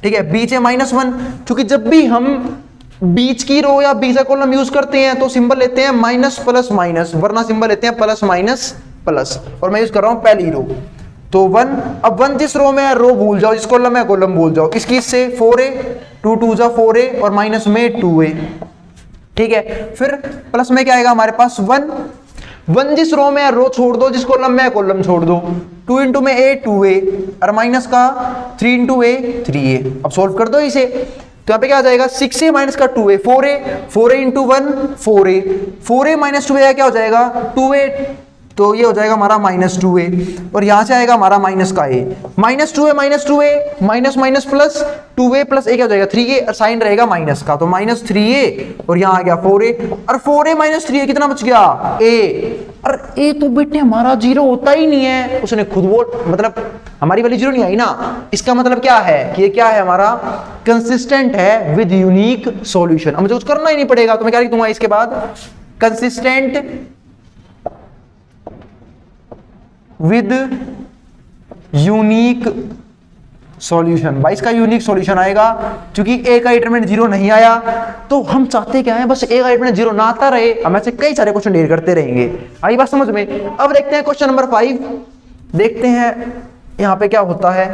ठीक है, बीच है -1, क्योंकि जब भी हम बीच की रो या बीच का कॉलम यूज करते हैं तो सिंबल लेते हैं माइनस प्लस माइनस, वरना सिंबल लेते हैं प्लस माइनस प्लस, और मैं यूज कर रहा हूं पहली रो। तो 1, अब 1 जिस रो में है रो भूल जाओ, जिस कॉलम में कॉलम भूल जाओ। इसकी इससे 4a, 2 2 4a और माइनस में 2a। ठीक है, फिर प्लस में क्या आएगा हमारे पास 1 जिस रो में है रो छोड़ दो, जिस कॉलम में है कॉलम छोड़ दो। 2 इंटू में a 2a, और माइनस का 3 इंटू a 3a। अब सॉल्व कर दो इसे, तो यहाँ पे क्या आ जाएगा, 6a माइनस का 2a 4a into 1 4a, 4a minus 2a क्या हो जाएगा 2a, तो ये हो जाएगा हमारा -2a, और यहां से आएगा हमारा माइनस का a, -2a minus minus plus 2a plus a क्या हो जाएगा 3a, और साइन रहेगा माइनस का, तो -3a, और यहां आ गया 4a, और 4a माइनस 3a कितना बच गया a, और a तो बेटे हमारा जीरो होता ही नहीं है, उसने खुद वो मतलब हमारी वाली जीरो नहीं आई ना। इसका मतलब क्या है कि ये क्या है, हमारा कंसिस्टेंट है विद यूनिक सॉल्यूशन। अब मुझे कुछ करना ही नहीं पड़ेगा, तो मैं क्या लिख दूंगा इसके बाद, कंसिस्टेंट विद यूनिक सॉल्यूशन। भाई इसका यूनिक सॉल्यूशन आएगा, क्योंकि ए का डिटरमिनेंट जीरो नहीं आया, तो हम चाहते क्या है, बस ए का डिटरमिनेंट जीरो ना आता रहे, हम ऐसे कई सारे क्वेश्चन ढेर करते रहेंगे। आई बात समझ में? अब देखते हैं क्वेश्चन नंबर 5, देखते हैं यहां पे क्या होता है।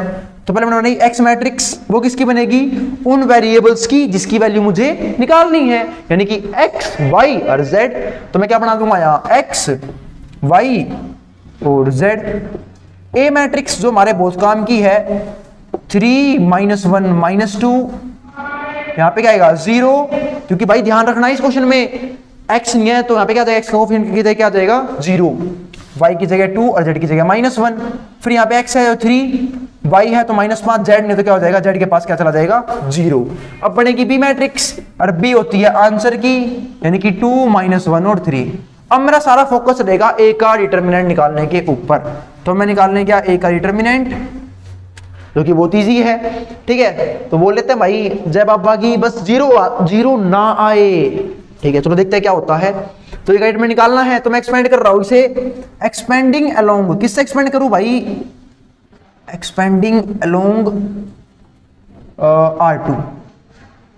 तो पहले मैंने बनाई एक्स मैट्रिक्स, वो किसकी बनेगी, उन वेरिएबल्स की जिसकी वैल्यू मुझे निकालनी है, यानी कि एक्स वाई और जेड। तो मैं क्या बना दूंगा यहाँ, एक्स वाई और z। ए मैट्रिक्स जो हमारे बहुत काम की है, 3 -1 -2, यहां पे क्या आएगा 0, क्योंकि भाई ध्यान रखना इस क्वेश्चन में x नहीं है, तो यहां पे क्या जाएगा, x का कोएफिशिएंट की जगह क्या जाएगा 0, y की जगह 2 और z की जगह -1। फिर यहां पे x है 3, y है तो -5, z नहीं तो क्या हो जाएगा, z के पास क्या चला जाएगा, 0। अब बनेगी बी मैट्रिक्स, और बी होती है आंसर की, यानी कि 2, -1 और 3। अब मेरा सारा फोकस रहेगा ए का डिटर्मिनेंट निकालने के ऊपर। तो मैं निकालने क्या, ए का डिटर्मिनेंट, जो कि बहुत ईजी है, ठीक है। तो बोल लेते हैं भाई जय बाबा की, बस जीरो ना आए, ठीक है। चलो देखते हैं क्या होता है। तो ये डिटर्मिनेंट निकालना है, तो मैं एक्सपेंड कर रहा हूं इसे, एक्सपेंडिंग अलोंग, किससे एक्सपेंड करूं भाई, एक्सपेंडिंग अलोंग R2।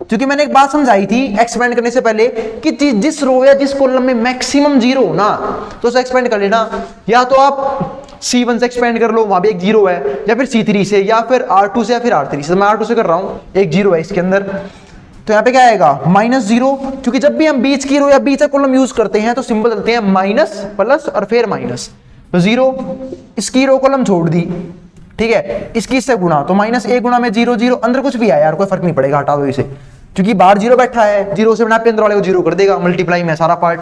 क्योंकि मैंने एक बात समझाई थी एक्सपेंड करने से पहले कि जिस रो या जिस कॉलम में मैक्सिमम जीरो हो ना, तो उसे एक्सपेंड कर लेना। या तो आप C1 से एक्सपेंड कर लो, वहां भी एक जीरो है, या फिर C3 से, या फिर R2 से, या फिर R3 से। मैं R2 से कर रहा हूं, एक जीरो है इसके अंदर। तो यहाँ पे क्या आएगा, -0, क्योंकि जब भी हम बीच की रो या बीच का कॉलम यूज करते हैं तो सिंबल चलते हैं माइनस, प्लस और फिर माइनस। तो 0, इसकी रो कॉलम छोड़ दी, ठीक है, इसकी इससे गुणा, तो -1 गुणा में 0, 0, अंदर कुछ भी आया यार कोई फर्क नहीं पड़ेगा, हटा दो इसे, क्योंकि बाहर 0 बैठा है, 0 से बना पे अंदर वाले को 0 कर देगा, मल्टीप्लाई में सारा पार्ट।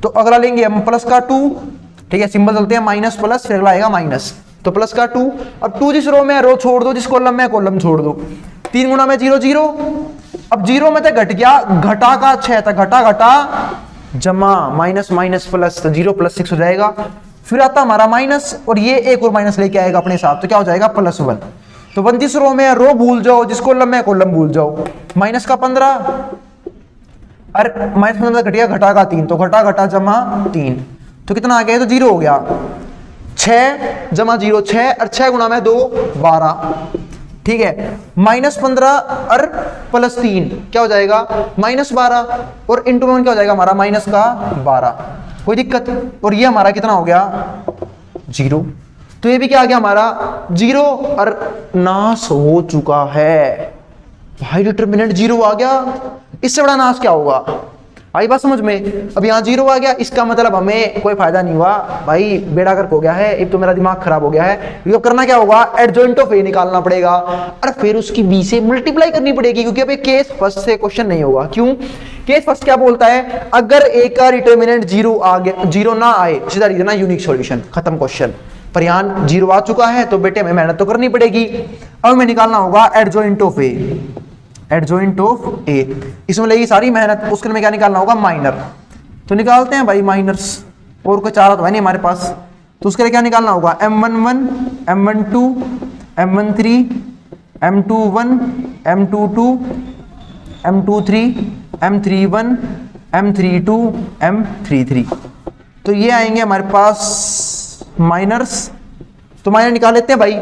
तो अगला लेंगे हम प्लस का 2, ठीक है, सिंबल चलते हैं माइनस प्लस, फिर अगला आएगा माइनस, तो प्लस का 2। अब 2 जिस रो में है रो छोड़ दो, जिस कॉलम में है कॉलम छोड़ दो, 3 गुणा में 0, 0। अब 0 में तो घट गया, घटा का 6 था, घटा घटा जमा, माइनस माइनस प्लस, तो 0 + 6 हो जाएगा। फिर आता हमारा माइनस, और ये एक और माइनस लेके आएगा अपने साथ, तो क्या हो जाएगा, +1। तो 1 जिस रो में है रो भूल जाओ, जिस कॉलम में है कॉलम भूल जाओ। माइनस का 15, अरे -15 घट गया, घटा का 3, तो घटा घटा जमा 3, तो कितना आ गया, तो 0 हो गया। 6 जमा 0, 6, और 6 गुणा में 2, 12, ठीक है। -15 और +3 क्या हो जाएगा, -12, और इंटू में क्या हो जाएगा हमारा, -12, कोई दिक्कत। और ये हमारा कितना हो गया, 0। तो ये भी क्या आ गया हमारा 0, और नाश हो चुका है भाई, डिटर्मिनेंट 0 आ गया। इससे बड़ा नाश क्या होगा, आई बात समझ में। अब यहाँ 0 आ गया, इसका मतलब हमें कोई फायदा नहीं हुआ भाई, बेड़ा गर्क हो गया है। अब तो मेरा दिमाग खराब हो गया है, क्योंकि अब करना क्या होगा, एडजॉइंट ऑफ ए निकालना पड़ेगा, और फिर उसकी बी से मल्टीप्लाई करनी पड़ेगी, क्योंकि अब केस फर्स्ट से क्वेश्चन नहीं होगा। क्यों, केस फर्स्ट क्या बोलता है, अगर ए का डिटर्मिनेंट 0 आ गया, 0 ना आए, सीधा रीजन है यूनिक सॉल्यूशन, खत्म क्वेश्चन। पर यहाँ 0 आ चुका है, तो बेटे हमें मेहनत तो करनी पड़ेगी। अब हमें निकालना होगा adjoint of A, adjoint of A, इसमें लगेगी सारी मेहनत। उसके लिए क्या निकालना होगा, माइनर। तो निकालते हैं भाई माइनर्स, और कोई चारा तो है नहीं हमारे पास। तो उसके लिए क्या निकालना होगा, M11, M12, M13, M21, M22, M23, M31, M32, M33। तो ये आएंगे हमारे पास माइनर्स। तो माइनर निकाल लेते हैं भाई,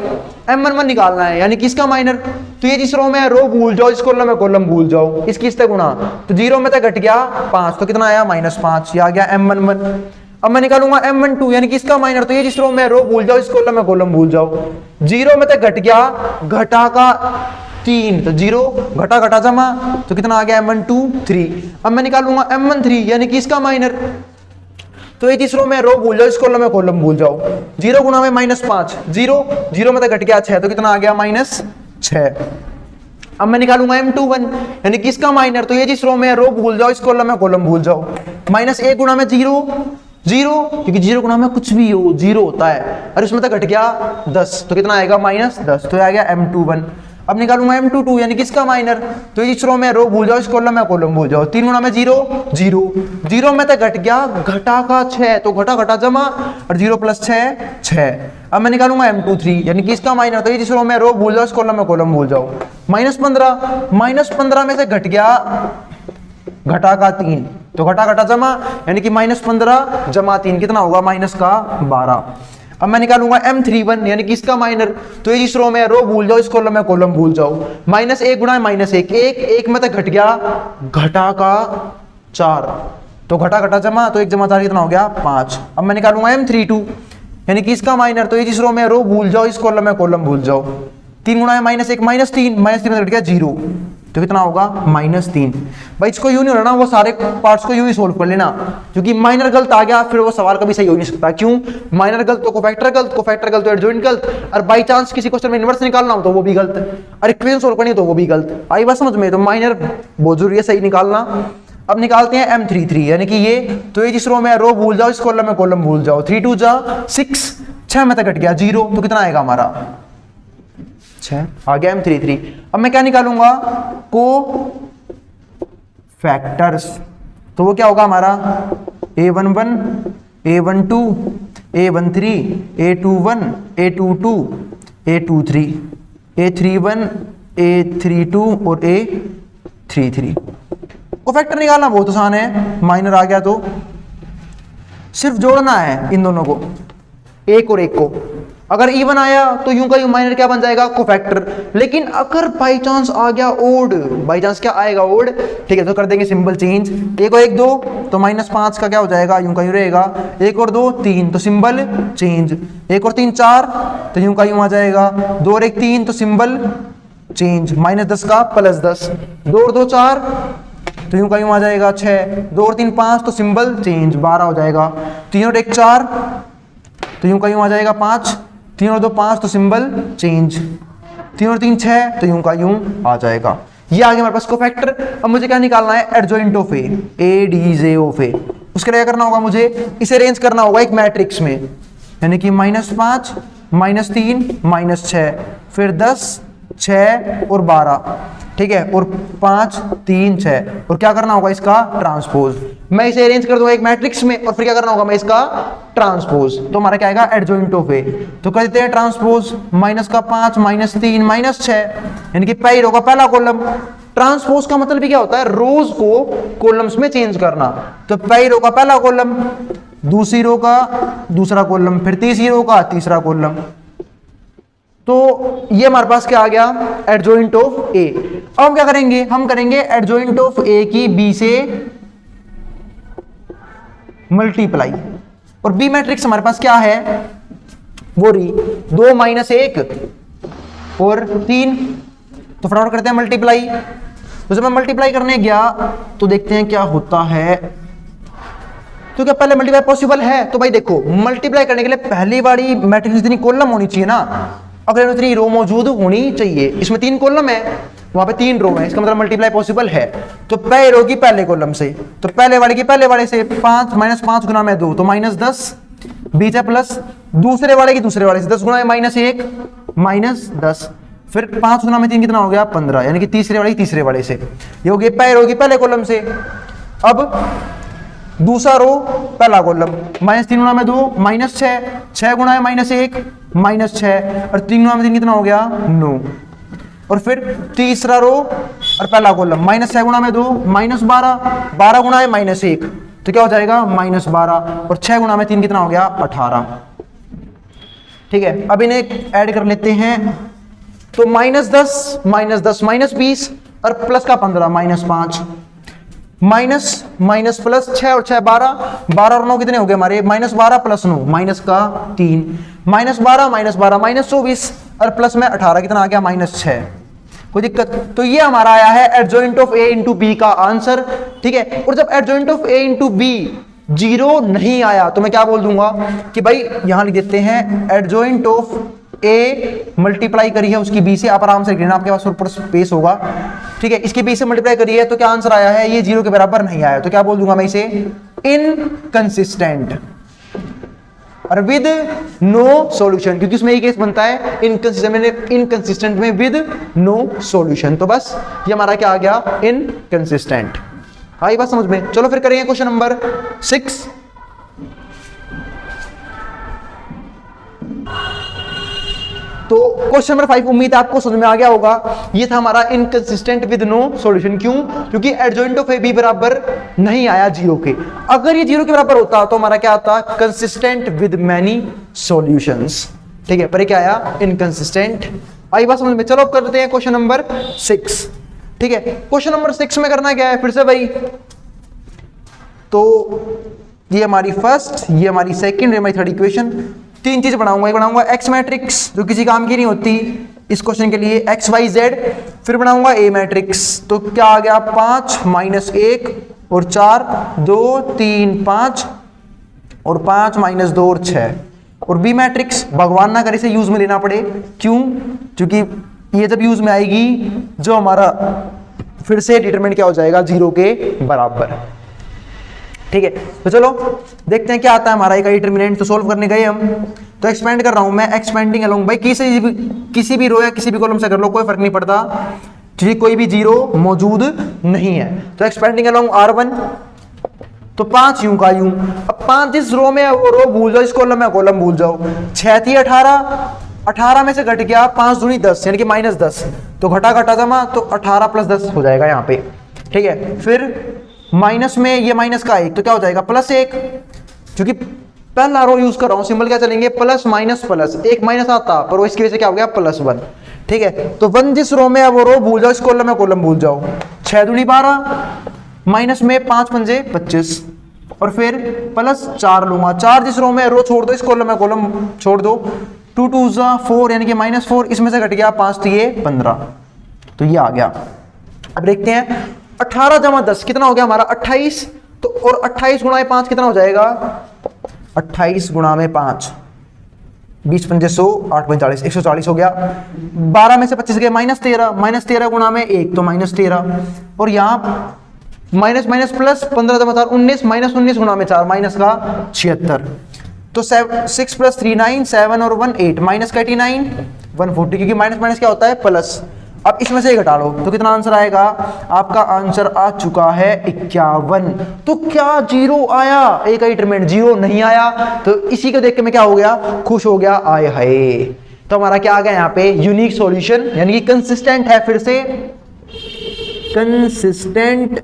M11 निकालना है, यानी किसका माइनर, तो ये जिस रो में है रो भूल जाओ, इस कॉलम में कॉलम भूल जाओ, इसकी इससे गुणा, तो 0 में तो घट गया 5, तो कितना आया, -5, ये आ गया M11। अब मैं निकालूंगा M12, यानी किसका माइनर, तो ये जिस रो में रो भूल जाओ, इस कॉलम में कॉलम भूल जाओ, 0 में तो घट गया, घटा का 3, तो 0 घटा घटा जमा, तो कितना आ गया, M12 3। अब मैं निकालूंगा M13, यानी किसका माइनर, तो ये जिस रो में रो भूल जाओ, इस कॉलम में कॉलम भूल जाओ, 0 गुणा में -5, 0 में तो घट गया 6, तो कितना आ गया, -6। अब मैं निकालूंगा M21, यानी किसका माइनर, तो ये जिस रो में रो भूल जाओ, इस कॉलम में कॉलम भूल जाओ, -1 गुणा में 0, क्योंकि 0 गुणा में कुछ भी हो 0 होता है, और इसमें तो घट गया 10, तो कितना आएगा, -10, तो आ गया M21। अब निकालूंगा M22, यानी किसका माइनर, तो इस रो में रो भूल जाओ, इस कॉलम में कॉलम भूल जाओ, 3 गुणा में 0, 0 में तो घट गया, घटा का 6, तो घटा घटा जमा, और 0 + 6, 6। अब मैं निकालूंगा M23, यानी किसका माइनर, तो इस रो में रो भूल जाओ, इस कॉलम में कॉलम भूल जाओ, -15 में से घट गया, घटा का 3, तो घटा घटा जमा, यानी कि -15 जमा 3 कितना होगा, -12। अब मैं निकालूंगा M31, यानी कि इसका माइनर, तो ये जिस रो में रो भूल जाओ, इस कॉलम में कॉलम भूल जाओ, -1 गुणा -1, 1 में तो घट गया, घटा का 4, तो घटा घटा जमा, तो 1 जमा 4 कितना हो गया, 5। अब मैं निकालूंगा M32, यानी कि इसका माइनर, तो ये जिस रो में रो भूल जाओ, इस कॉलम में कॉलम भूल जाओ, 3 गुणा -1, -3 में तो घट गया 0, तो कितना होगा, -3। भाई इसको यूं नहीं होना, वो सारे पार्ट्स को यूं ही सोल्व कर लेना, क्योंकि माइनर गलत आ गया फिर वो सवाल कभी सही हो नहीं सकता। क्यों, माइनर गलत तो कोफैक्टर गलत, कोफैक्टर गलत तो एडजॉइंट गलत, और बाई चांस किसी क्वेश्चन में इनवर्स निकालना हो तो वो भी गलत, और इक्वेशन सोल्व करनी हो तो वो भी गलत। आई बात समझ में, तो माइनर बहुत जरूरी है सही निकालना। अब निकालते हैं M33, यानी कि ये, तो ये जिस रो में रो भूल जाओ, इस कॉलम में कॉलम भूल जाओ, 3 2 जा 6, 6 में तो घट गया 0, तो कितना आएगा हमारा, 6 आ गया M33। अब मैं क्या निकालूंगा, को फैक्टर्स, तो वो क्या होगा हमारा A11 A12 A13 A21 A22 A23 A31 A32 और A33। को फैक्टर निकालना बहुत आसान है, माइनर आ गया तो सिर्फ जोड़ना है इन दोनों को, एक और एक को। अगर इवन आया तो यूं का यूं माइनर क्या बन जाएगा, कोफैक्टर। लेकिन अगर बाई चांस आ गया ओड, बाई चांस क्या आएगा, ओड, ठीक है, तो कर देंगे सिंबल चेंज। एक और एक दो तो -5 का क्या हो जाएगा, यूं का यूं रहेगा। एक और दो 3 तो सिंबल चेंज। एक और 3 4 तो यूं का यूं आ जाएगा। 2 और 1 3 तो सिंबल चेंज। -10 का +10। 2 और 2 4 तो यूं का यूं आ जाएगा 6। 2 और 3 5 तो सिंबल चेंज, 12 हो जाएगा। 3 और 1 4 तो यूं का यूं आ जाएगा 5। 3 और 2 5 तो सिंबल चेंज। 3 और 3 6 तो यूं का यूं आ जाएगा। ये आ गया हमारे पास कोफैक्टर। अब मुझे क्या निकालना है, adjoint of A, ADJ of A. उसके लिए क्या करना होगा, मुझे इसे अरेंज करना होगा एक मैट्रिक्स में, यानी कि -5 -3 -6, फिर 10 6 और 12, ठीक है, और 5 3 6, और क्या करना होगा इसका ट्रांसपोज। मैं इसे अरेंज कर दूंगा एक मैट्रिक्स में और फिर क्या करना होगा, मैं इसका ट्रांसपोज। तो हमारा क्या आएगा, एडजॉइंट ऑफ ए। तो कर देते हैं ट्रांसपोज, -5 -3 -6, यानी कि पहली रो का पहला कॉलम। ट्रांसपोज का मतलब भी क्या होता है, रोज को कॉलम्स में चेंज करना। तो पहली रो का पहला कॉलम, दूसरी रो का दूसरा कॉलम, फिर तीसरी रो का तीसरा कॉलम। तो ये हमारे पास क्या आ गया, एडजॉइंट ऑफ ए। अब हम क्या करेंगे, हम करेंगे एडजॉइंट ऑफ ए की बी से मल्टीप्लाई। और बी मैट्रिक्स हमारे पास क्या है, वो रही 2 -1 और 3। तो फटाफट करते हैं मल्टीप्लाई। तो जब मैं मल्टीप्लाई करने गया तो देखते हैं क्या होता है। तो क्या पहले मल्टीप्लाई पॉसिबल है, तो भाई देखो मल्टीप्लाई करने के लिए पहली वाली मैट्रिक्स जितनी कॉलम होनी चाहिए ना, अगर इतनी रो मौजूद होनी चाहिए। इसमें 3 कॉलम है, वहां पे 3 रो है, इसका मतलब मल्टीप्लाई पॉसिबल है। तो पहले रो की पहले कॉलम से, तो पहले वाले की पहले वाले से 5 -5 गुना में 2 तो -10, बीच है प्लस, दूसरे वाले की दूसरे वाले से 10 गुना में -1 -10, फिर 5 गुना में 3 कितना हो गया 15, यानी कि तीसरे वाले की तीसरे वाले से। ये हो गया पहले रो की पहले कॉलम से। अब दूसरा रो पहला कॉलम, -3 गुना में 2 -6, 6 गुना में -1 -6, और 3 गुना में 3 कितना हो गया 9। और फिर तीसरा रो और पहला कॉलम, -6 गुना में 2 -12, 12 गुना में -1 तो क्या हो जाएगा -12, और 6 गुना में 3 कितना हो गया 18। ठीक है, अब इन्हें ऐड कर लेते हैं। तो -10 -10 -20 और प्लस का 15 -5, माइनस प्लस 6 और 6 12, 12 और 9 कितने हो गए हमारे, -12 + 9 माइनस का 3, -12 -24 और प्लस में 18 कितना आ गया -6। कोई दिक्कत? तो ये हमारा आया है adjoint of A into B का आंसर। ठीक है, और जब adjoint of A into B 0 नहीं आया तो मैं क्या बोल दूंगा कि भाई यहां लिख देते हैं एडजॉइंट ऑफ ए मल्टीप्लाई करी है उसकी बी से। आप आराम से लिख लेना, आपके पास ऊपर स्पेस होगा। ठीक है, इसकी बी से मल्टीप्लाई करी है तो क्या आंसर आया है, ये 0 के बराबर नहीं आया। तो क्या बोल दूंगा मैं इसे, इनकंसिस्टेंट और विद नो सॉल्यूशन, क्योंकि उसमें एक केस बनता है इनकंसिस्टेंट में विद नो सॉल्यूशन। तो बस ये हमारा क्या आ गया, इनकंसिस्टेंट। आई बात समझ में? चलो फिर करेंगे क्वेश्चन नंबर 6। तो क्वेश्चन नंबर 5 उम्मीद है आपको समझ में आ गया होगा। ये था हमारा इनकंसिस्टेंट विद नो सॉल्यूशन। क्यों? क्योंकि एडजॉइंट ऑफ ए बी बराबर नहीं आया 0 के। अगर ये 0 के बराबर होता तो हमारा क्या आता, कंसिस्टेंट विद मैनी सॉल्यूशंस। ठीक है, पर क्या आया, इनकंसिस्टेंट। आई बात समझ में? चलो अब करते हैं क्वेश्चन नंबर 6। ठीक है, क्वेश्चन नंबर 6 में करना क्या है फिर से भाई, तो ये हमारी फर्स्ट, ये हमारी सेकंड, ये हमारी थर्ड इक्वेशन। 3 चीज बनाऊंगा। एक बनाऊंगा एक्स मैट्रिक्स जो किसी काम की नहीं होती इस क्वेश्चन के लिए, एक्स वाई जेड। फिर बनाऊंगा ए मैट्रिक्स, तो क्या आ गया 5 -1 और 4 2 3 5 और 5 -2 और 6। और बी मैट्रिक्स भगवान ना करे इसे यूज में लेना पड़े। क्यों? क्योंकि ये जब यूज में आएगी जो हमारा फिर से डिटरमिनेंट क्या हो जाएगा, 0 के बराबर। ठीक है, तो चलो देखते हैं क्या आता है हमारा एक डिटरमिनेंट। तो सोल्व करने गए हम, तो एक्सपेंड कर रहा हूं मैं, एक्सपेंडिंग अलोंग भाई किसी भी रो या किसी भी कॉलम से कर लो, कोई फर्क नहीं पड़ता क्योंकि कोई भी जीरो मौजूद नहीं है। तो एक्सपेंडिंग अलोंग R1, तो 5 यूं का यूं। अब 5 जिस रो में है वो रो भूल जाओ, इस कॉलम में कॉलम भूल जाओ। 6 थी 18 में से घट गया 5 दूनी 10 यानी कि -10, तो घटा घटा जमा, तो 18 + 10 हो जाएगा यहाँ पे, ठीक है। फिर माइनस में ये माइनस का 1 तो क्या हो जाएगा +1, क्योंकि पहला रो यूज कर रहा हूं, सिंबल क्या चलेंगे प्लस माइनस प्लस, एक माइनस आता पर वो इसकी वजह से क्या हो गया +1, ठीक है। तो 1 जिस रो में है वो रो भूल जाओ, इस कॉलम में कॉलम भूल जाओ। 6 दूनी 12, माइनस में 5 पंजे 25, और फिर +4 लूंगा। 4 जिस रो में रो छोड़ दो, इस कॉलम में कॉलम छोड़ दो। 2 2 4 यानी कि -4, इसमें से घट गया 5 तो ये 15, तो ये आ गया। अब देखते हैं 18 + 10 कितना हो गया हमारा 28, तो और 28 × 5 कितना हो जाएगा 28 × 5, 20 पंजे 100, 8 पंजे 40, 140 हो गया। 12 में से 25 गए -13, -13 × 1 तो -13, और यहाँ माइनस माइनस प्लस 15 × 4 19, -19 × 4 माइनस का 76, तो 6 + 3 9, 7 और 1 8, माइनस का 89 140, क्योंकि माइनस माइनस क्या होता है प्लस। अब इसमें से घटा लो तो कितना आंसर आएगा, आपका आंसर आ चुका है 51। तो क्या जीरो आया, एक डिटरमिनेंट जीरो नहीं आया, तो इसी को देख के मैं क्या हो गया, खुश हो गया, आए हाय। तो हमारा क्या आ गया यहाँ पे यूनिक सॉल्यूशन, यानी कि कंसिस्टेंट है, फिर से कंसिस्टेंट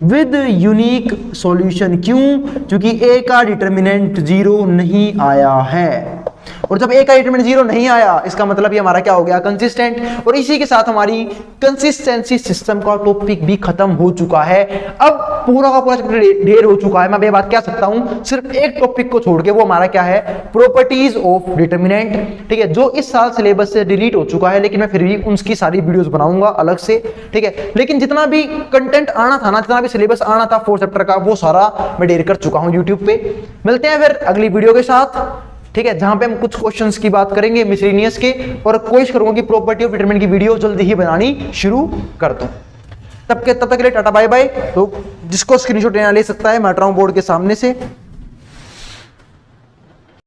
विद यूनिक सॉल्यूशन। क्यों, क्योंकि ए का डिटरमिनेंट 0 नहीं आया है, और जब ए का डिटरमिनेंट 0 नहीं आया इसका मतलब ये हमारा क्या हो गया कंसिस्टेंट। और इसी के साथ हमारी कंसिस्टेंसी सिस्टम का टॉपिक भी खत्म हो चुका है। अब पूरा का पूरा ढेर हो चुका है, मैं ये बात क्या सकता हूं, सिर्फ एक टॉपिक को छोड़ के, वो हमारा क्या है प्रॉपर्टीज ऑफ डिटरमिनेंट, ठीक है, जो इस साल सिलेबस से डिलीट हो चुका है, लेकिन मैं फिर भी उसकी सारी वीडियोस बनाऊंगा अलग से, ठीक है। लेकिन जितना भी कंटेंट आना था ना, जितना भी सिलेबस आना था 4 चैप्टर का, वो सारा मैं ढेर कर चुका हूं यूट्यूब पे। मिलते हैं फिर अगली वीडियो के साथ, ठीक है, जहां पे हम कुछ क्वेश्चंस की बात करेंगे मिसलेनियस के, और कोशिश करूंगा कि प्रॉपर्टी ऑफ डिटरमिनेंट की वीडियो जल्दी ही बनानी शुरू कर दूं। तब तक के लिए टाटा बाय बाय। तो जिसको स्क्रीनशॉट लेना ले सकता है, मैं हट रहा हूं बोर्ड के सामने से।